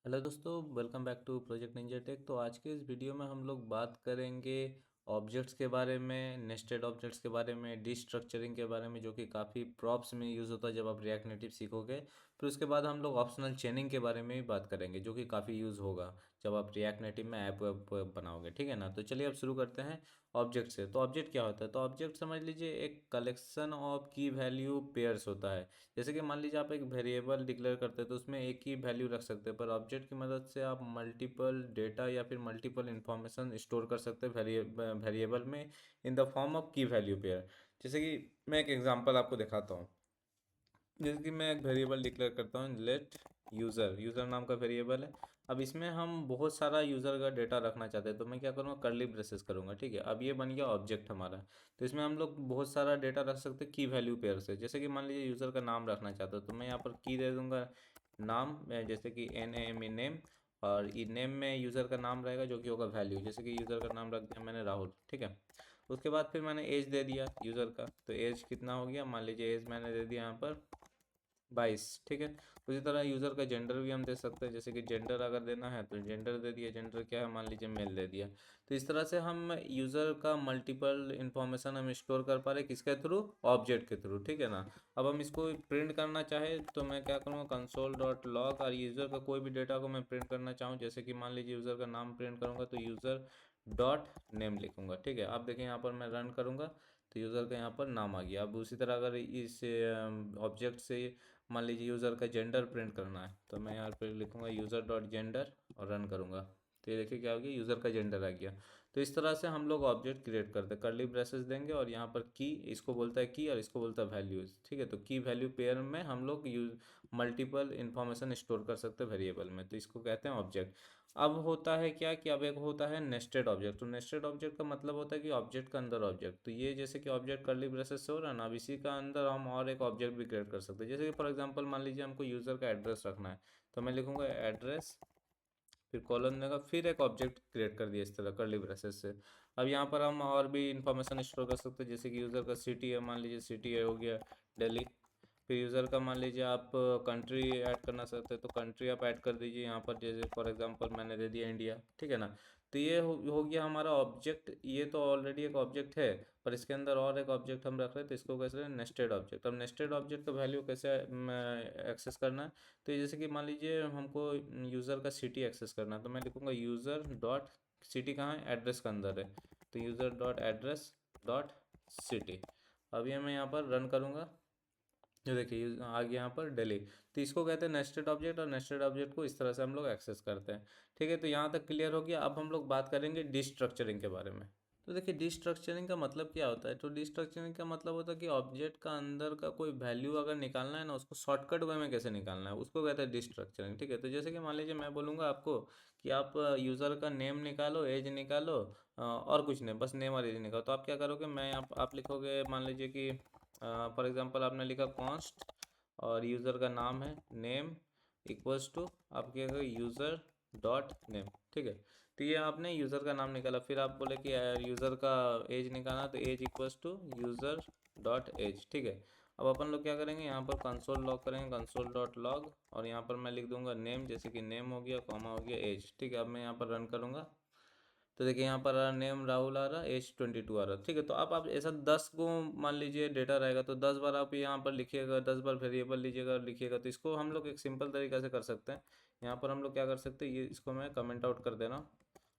Hello दोस्तों, welcome back to project ninja tech. तो आज के इस वीडियो में हम लोग बात करेंगे ऑब्जेक्ट्स के बारे में, नेस्टेड ऑब्जेक्ट्स के बारे में, डिस्ट्रक्चरिंग के बारे में, जो कि काफ़ी प्रॉप्स में यूज़ होता है जब आप रिएक्ट नेटिव सीखोगे। फिर उसके बाद हम लोग ऑप्शनल चेनिंग के बारे में भी बात करेंगे, जो कि काफ़ी यूज़ होगा जब आप रिएक्ट नेटिव में ऐप वेब बनाओगे। ठीक है ना? तो चलिए अब शुरू करते हैं ऑब्जेक्ट से। तो ऑब्जेक्ट क्या होता है? तो ऑब्जेक्ट समझ लीजिए एक कलेक्शन ऑफ की वैल्यू पेयर्स होता है। जैसे कि मान लीजिए आप एक वेरिएबल डिक्लेयर करते हैं तो उसमें एक ही वैल्यू रख सकते हैं, पर ऑब्जेक्ट की मदद से आप मल्टीपल डेटा या फिर मल्टीपल इंफॉर्मेशन स्टोर कर सकते हैं वेरिएबल में इन द फॉर्म ऑफ की वैल्यू पेयर। जैसे कि मैं एक एग्जांपल आपको दिखाता हूँ। जैसे कि मैं एक वेरिएबल डिक्लेयर करता हूँ, लेट यूज़र, यूज़र नाम का वेरिएबल है। अब इसमें हम बहुत सारा यूज़र का डेटा रखना चाहते हैं, तो मैं क्या करूँगा, कर्ली ब्रेसेस करूँगा। ठीक है, अब ये बन गया ऑब्जेक्ट हमारा। तो इसमें हम लोग बहुत सारा डेटा रख सकते हैं की वैल्यू पेयर से। जैसे कि मान लीजिए यूज़र का नाम रखना चाहता हूँ, तो मैं यहाँ पर की दे दूँगा नाम, जैसे कि NAME नेम। और ई नेम में यूज़र का नाम रहेगा जो कि होगा वैल्यू। जैसे कि यूज़र का नाम रख दिया मैंने राहुल। ठीक है, उसके बाद फिर मैंने एज दे दिया यूज़र का। तो एज कितना हो गया, मान लीजिए एज मैंने दे दिया यहाँ पर 22। ठीक है, उसी तरह यूज़र का जेंडर भी हम दे सकते हैं। जैसे कि जेंडर अगर देना है तो जेंडर दे दिया, जेंडर क्या है, मान लीजिए मेल दे दिया। तो इस तरह से हम यूज़र का मल्टीपल इंफॉर्मेशन हम स्टोर कर पा रहे हैं, किसके थ्रू, ऑब्जेक्ट के थ्रू। ठीक है ना? अब हम इसको प्रिंट करना चाहे तो मैं क्या करूँगा, कंसोल डॉट लॉग, और यूज़र का कोई भी डेटा को मैं प्रिंट करना चाहूँ, जैसे कि मान लीजिए यूज़र का नाम प्रिंट करूँगा तो यूज़र डॉट नेम लिखूँगा। ठीक है, अब देखिए यहाँ पर मैं रन करूँगा तो यूज़र का यहाँ पर नाम आ गया। अब उसी तरह अगर इस ऑब्जेक्ट से मान लीजिए यूज़र का जेंडर प्रिंट करना है, तो मैं यहाँ पर लिखूँगा यूज़र डॉट जेंडर और रन करूँगा। तो ये देखिए क्या हो गया, यूज़र का जेंडर आ गया। तो इस तरह से हम लोग ऑब्जेक्ट क्रिएट करते हैं। कर्ली ब्रेसेस देंगे और यहाँ पर की, इसको बोलता है की और इसको बोलता है वैल्यूज़। ठीक है, तो की वैल्यू पेयर में हम लोग यूज मल्टीपल इंफॉर्मेशन स्टोर कर सकते हैं वेरिएबल में, तो इसको कहते हैं ऑब्जेक्ट। अब होता है क्या कि अब एक होता है नेस्टेड ऑब्जेक्ट। तो नेस्टेड ऑब्जेक्ट का मतलब होता है कि ऑब्जेक्ट का अंदर ऑब्जेक्ट। तो ये जैसे कि ऑब्जेक्ट कर्ली ब्रेसेस से हो रहा है ना, अब इसी का अंदर हम और एक ऑब्जेक्ट भी क्रिएट कर सकते हैं। जैसे कि फॉर एग्जांपल मान लीजिए हमको यूज़र का एड्रेस रखना है, तो मैं लिखूंगा एड्रेस, फिर कॉलन देगा, फिर एक ऑब्जेक्ट क्रिएट कर दिया इस तरह कर्ली ब्रेसेस से। अब यहाँ पर हम और भी इंफॉर्मेशन स्टोर कर सकते हैं। जैसे कि यूज़र का सिटी है, मान लीजिए सिटी है हो गया दिल्ली। फिर यूज़र का मान लीजिए आप कंट्री ऐड करना चाहते हैं, तो कंट्री आप ऐड कर दीजिए यहाँ पर। जैसे फॉर एग्जांपल मैंने दे दिया इंडिया। ठीक है ना? तो ये हो गया हमारा ऑब्जेक्ट। ये तो ऑलरेडी एक ऑब्जेक्ट है, पर इसके अंदर और एक ऑब्जेक्ट हम रख रहे हैं, तो इसको कैसे रहे, नेस्टेड ऑब्जेक्ट। अब नेस्टेड ऑब्जेक्ट का वैल्यू कैसे एक्सेस करना है, तो जैसे कि मान लीजिए हमको यूज़र का सिटी एक्सेस करना है, तो मैं लिखूँगा यूज़र डॉट सिटी, कहाँ है, एड्रेस के अंदर है। तो user dot address dot city. अब ये मैं यहाँ पर रन करूँगा, ये देखिए आ गया यहाँ पर दिल्ली। तो इसको कहते हैं नेस्टेड ऑब्जेक्ट, और नेस्टेड ऑब्जेक्ट को इस तरह से हम लोग एक्सेस करते हैं। ठीक है, तो यहाँ तक क्लियर हो गया। अब हम लोग बात करेंगे डिस्ट्रक्चरिंग के बारे में। तो देखिए डिस्ट्रक्चरिंग का मतलब क्या होता है। तो डिस्ट्रक्चरिंग का मतलब होता है कि ऑब्जेक्ट का अंदर का कोई वैल्यू अगर निकालना है ना, उसको शॉर्टकट वे में कैसे निकालना है, उसको कहते हैं डिस्ट्रक्चरिंग। ठीक है, तो जैसे कि मान लीजिए मैं बोलूँगा आपको कि आप यूज़र का नेम निकालो, एज निकालो, और कुछ नहीं, बस नेम और एज निकालो। तो आप क्या करोगे, मैं आप लिखोगे, मान लीजिए कि फॉर एग्जांपल आपने लिखा कॉन्स्ट, और यूज़र का नाम है नेम इक्वल्स टू, आप क्या करोगे, यूज़र डॉट नेम। ठीक है, तो ये आपने यूज़र का नाम निकाला। फिर आप बोले कि यूज़र का एज निकालना, तो age equals to user dot age. ठीक है, अब अपन लोग क्या करेंगे, यहाँ पर कंसोल लॉग करेंगे, कंसोल डॉट लॉग, और यहाँ पर मैं लिख दूंगा नेम, जैसे कि नेम हो गया, कॉमा हो गया एज। ठीक है, अब मैं यहाँ पर रन करूँगा तो देखिए यहाँ पर आ रहा नेम राहुल आ रहा, एज 22 आ रहा। ठीक है, तो आप ऐसा 10 को मान लीजिए डेटा रहेगा, तो 10 बार आप यहाँ पर लिखिएगा, 10 बार वेरिएबल लीजिएगा, लिखिएगा। तो इसको हम लोग एक सिंपल तरीका से कर सकते हैं। यहाँ पर हम लोग क्या कर सकते हैं, ये इसको मैं कमेंट आउट कर दे रहा हूँ,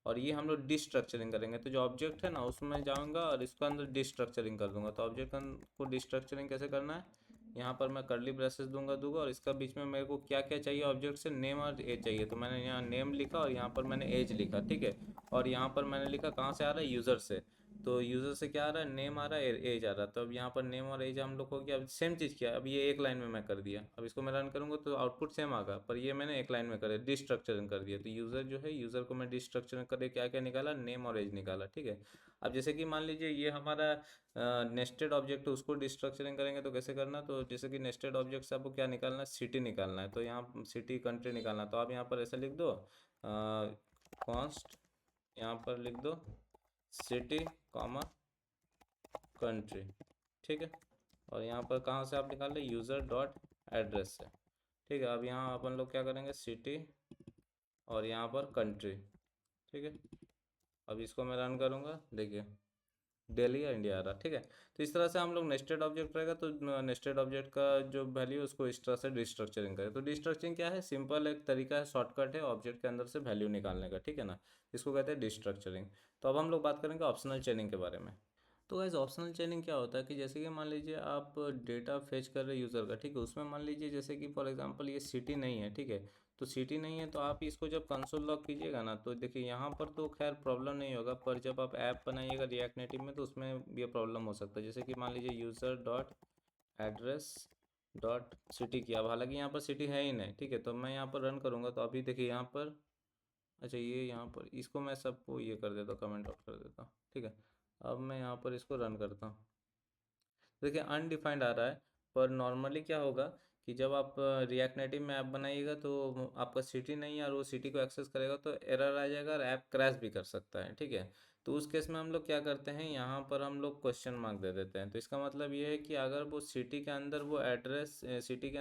और ये हम लोग डिस्ट्रक्चरिंग करेंगे। तो जो ऑब्जेक्ट है ना, उसमें जाऊँगा और इसको अंदर डिस्ट्रक्चरिंग कर दूंगा। तो ऑब्जेक्ट को डिस्ट्रक्चरिंग कैसे करना है, यहाँ पर मैं कर्ली ब्रेसेस दूंगा, और इसका बीच में मेरे को क्या क्या चाहिए, ऑब्जेक्ट से नेम और एज चाहिए। तो मैंने यहाँ नेम लिखा और यहाँ पर मैंने एज लिखा। ठीक है, और यहाँ पर मैंने लिखा कहाँ से आ रहा है, यूज़र से। तो यूज़र से क्या आ रहा है, नेम आ रहा है, एज आ रहा है। तो अब यहाँ पर नेम और एज हम लोग को क्या, अब सेम चीज़ किया, अब ये एक लाइन में मैं कर दिया। अब इसको मैं रन करूँगा तो आउटपुट सेम आएगा, पर ये मैंने एक लाइन में कर दिया, डिस्ट्रक्चरिंग कर दिया। तो यूज़र जो है, यूज़र को मैं डिस्ट्रक्चरिंग करके क्या क्या निकाला, नेम और एज निकाला। ठीक है, अब जैसे कि मान लीजिए ये हमारा नेस्टेड ऑब्जेक्ट है, उसको डिस्ट्रक्चरिंग करेंगे तो कैसे करना। तो जैसे कि नेस्टेड ऑब्जेक्ट से आपको क्या निकालना है, सिटी निकालना है। तो यहाँ सिटी कंट्री निकालना है, तो आप यहाँ पर ऐसा लिख दो कॉन्स्ट, यहाँ पर लिख दो सिटी कॉमा कंट्री। ठीक है, और यहाँ पर कहाँ से आप निकाल रहे, यूज़र डॉट एड्रेस से। ठीक है, अब यहाँ अपन लोग क्या करेंगे, सिटी और यहाँ पर कंट्री। ठीक है, अब इसको मैं रन करूँगा, देखिए दिल्ली या इंडिया आ रहा। ठीक है, तो इस तरह से हम लोग नेस्टेड ऑब्जेक्ट रहेगा तो नेस्टेड ऑब्जेक्ट का जो वैल्यू है उसको इस तरह से डिस्ट्रक्चरिंग करें। तो डिस्ट्रक्चरिंग क्या है, सिंपल एक तरीका है, शॉर्टकट है ऑब्जेक्ट के अंदर से वैल्यू निकालने का। ठीक है ना, इसको कहते हैं डिस्ट्रक्चरिंग। तो अब हम लोग बात करेंगे ऑप्शनल चेनिंग के बारे में। तो गाइस ऑप्शनल चेनिंग क्या होता है कि जैसे कि मान लीजिए आप डेटा फेच कर रहे यूज़र का, ठीक है, उसमें मान लीजिए जैसे कि फॉर एग्जांपल ये सिटी नहीं है, ठीक है, तो सिटी नहीं है तो आप इसको जब कंसोल लॉग कीजिएगा ना तो देखिए यहाँ पर तो खैर प्रॉब्लम नहीं होगा, पर जब आप ऐप बनाइएगा रिएक्ट नेटिव में तो उसमें ये प्रॉब्लम हो सकता है। जैसे कि मान लीजिए user dot address dot city किया, अब हालांकि यहाँ पर सिटी है ही नहीं। ठीक है, तो मैं यहाँ पर रन करूँगा तो अभी देखिए यहाँ पर, अच्छा ये यहाँ पर इसको मैं सबको ये कर देता हूँ, कमेंट आउट कर देता हूँ। ठीक है, अब मैं यहाँ पर इसको रन करता हूँ, देखिए अनडिफाइंड आ रहा है। पर नॉर्मली क्या होगा कि जब आप रिएक्ट नेटिव में ऐप बनाइएगा तो आपका सिटी नहीं है और वो सिटी को एक्सेस करेगा तो एरर आ जाएगा और ऐप क्रैश भी कर सकता है। ठीक है, तो उस केस में हम लोग क्या करते हैं, यहाँ पर हम लोग क्वेश्चन मार्क दे देते हैं। तो इसका मतलब ये है कि अगर वो सिटी के अंदर वो एड्रेस सिटी के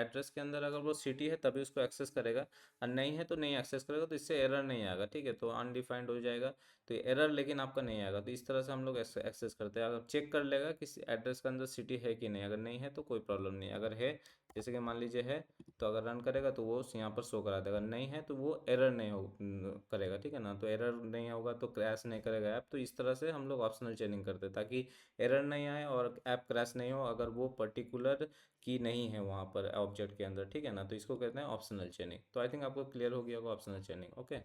एड्रेस के अंदर अगर वो सिटी है तभी उसको एक्सेस करेगा, और नहीं है तो नहीं एक्सेस करेगा, तो इससे एरर नहीं आएगा। ठीक है, तो अनडिफाइंड हो जाएगा, तो एरर लेकिन आपका नहीं आएगा। तो इस तरह से हम लोग एक्सेस करते हैं, अगर चेक कर लेगा कि एड्रेस के अंदर सिटी है कि नहीं, अगर नहीं है तो कोई प्रॉब्लम नहीं, अगर है जैसे कि मान लीजिए है तो अगर रन करेगा तो वो यहाँ पर शो करा देगा, नहीं है तो वो एरर नहीं करेगा। ठीक है ना, तो एरर नहीं होगा तो क्रैश नहीं करेगा ऐप। तो इस तरह से हम लोग ऑप्शनल चेनिंग करते हैं ताकि एरर नहीं आए और ऐप क्रैश नहीं हो अगर वो पर्टिकुलर की नहीं है वहाँ पर ऑब्जेक्ट के अंदर। ठीक है ना, तो इसको कहते हैं ऑप्शनल चेनिंग। तो आई थिंक आपको क्लियर हो गया होगा ऑप्शनल चेनिंग। ओके।